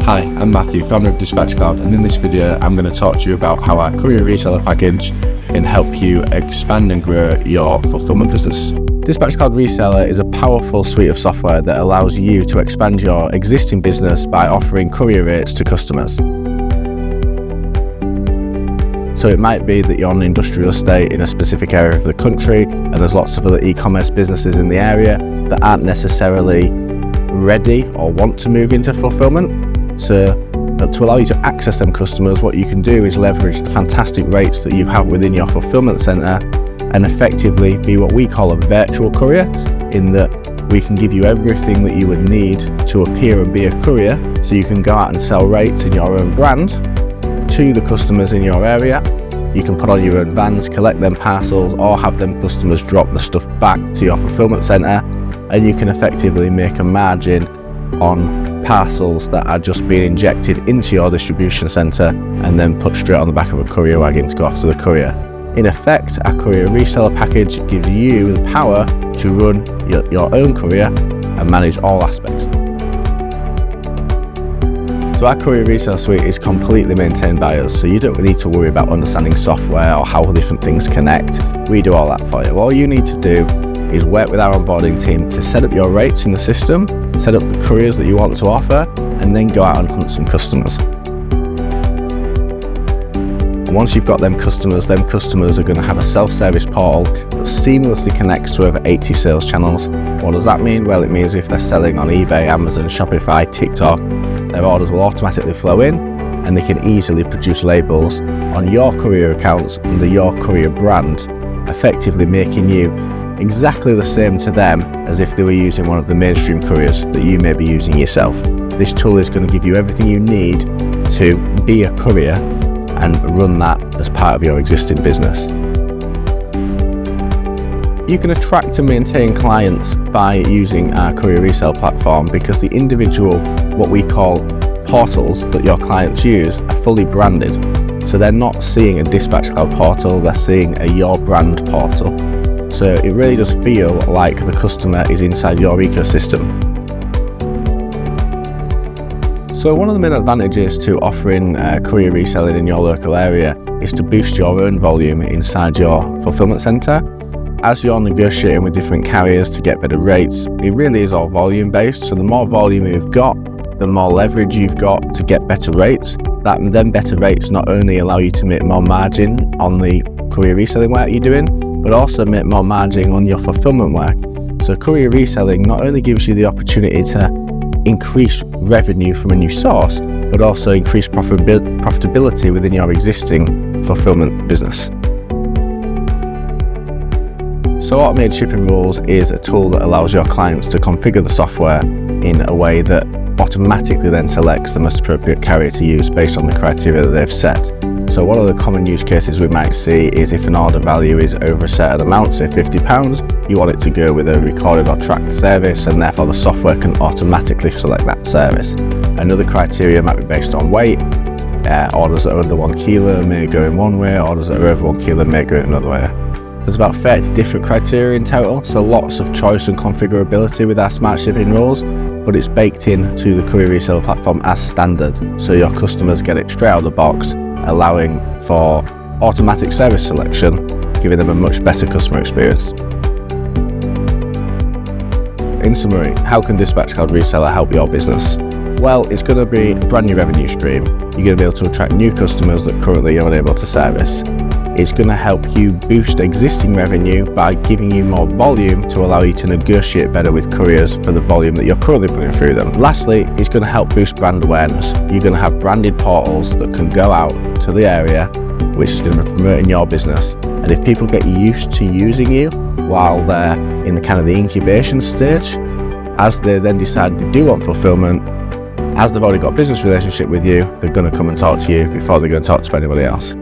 Hi, I'm Matthew, founder of Despatch Cloud, and in this video I'm going to talk to you about how our courier reseller package can help you expand and grow your fulfillment business. Despatch Cloud Reseller is a powerful suite of software that allows you to expand your existing business by offering courier rates to customers. So it might be that you're on an industrial estate in a specific area of the country and there's lots of other e-commerce businesses in the area that aren't necessarily ready or want to move into fulfillment. So to allow you to access them customers, what you can do is leverage the fantastic rates that you have within your fulfillment center and effectively be what we call a virtual courier, in that we can give you everything that you would need to appear and be a courier, so you can go out and sell rates in your own brand to the customers in your area. You can put on your own vans, collect them parcels, or have them customers drop the stuff back to your fulfillment center, and you can effectively make a margin on parcels that are just being injected into your distribution center and then put straight on the back of a courier wagon to go off to the courier. In effect, our courier reseller package gives you the power to run your own courier and manage all aspects. So our courier reseller suite is completely maintained by us, so you don't need to worry about understanding software or how different things connect. We do all that for you. All you need to do is work with our onboarding team to set up your rates in the system, set up the couriers that you want to offer, and then go out and hunt some customers. And once you've got them customers are going to have a self-service portal that seamlessly connects to over 80 sales channels. What does that mean? Well, it means if they're selling on eBay, Amazon, Shopify, TikTok, their orders will automatically flow in, and they can easily produce labels on your courier accounts under your courier brand, effectively making you exactly the same to them as if they were using one of the mainstream couriers that you may be using yourself. This tool is going to give you everything you need to be a courier and run that as part of your existing business. You can attract and maintain clients by using our courier resale platform, because the individual, what we call portals that your clients use, are fully branded. So they're not seeing a Despatch Cloud portal, they're seeing a your brand portal. So it really does feel like the customer is inside your ecosystem. So one of the main advantages to offering courier reselling in your local area is to boost your own volume inside your fulfillment center. As you're negotiating with different carriers to get better rates, it really is all volume based. So the more volume you've got, the more leverage you've got to get better rates. Then better rates not only allow you to make more margin on the courier reselling work you're doing, but also make more margin on your fulfillment work. So courier reselling not only gives you the opportunity to increase revenue from a new source, but also increase profitability within your existing fulfillment business. So Automated Shipping Rules is a tool that allows your clients to configure the software in a way that automatically then selects the most appropriate carrier to use based on the criteria that they've set. So one of the common use cases we might see is if an order value is over a certain amount, say £50, you want it to go with a recorded or tracked service, and therefore the software can automatically select that service. Another criteria might be based on weight. Orders that are under 1 kilo may go in one way, orders that are over 1 kilo may go in another way. There's about 30 different criteria in total, so lots of choice and configurability with our smart shipping rules, but it's baked into the courier reseller platform as standard, so your customers get it straight out of the box, allowing for automatic service selection, giving them a much better customer experience. In summary, how can Despatch Cloud Reseller help your business? Well, it's going to be a brand new revenue stream. You're going to be able to attract new customers that currently you're unable to service. It's going to help you boost existing revenue by giving you more volume to allow you to negotiate better with couriers for the volume that you're currently putting through them. Lastly, it's going to help boost brand awareness. You're going to have branded portals that can go out to the area, which is going to be promoting your business. And if people get used to using you while they're in the kind of the incubation stage, as they then decide they do want fulfillment, as they've already got a business relationship with you, they're going to come and talk to you before they're going to talk to anybody else.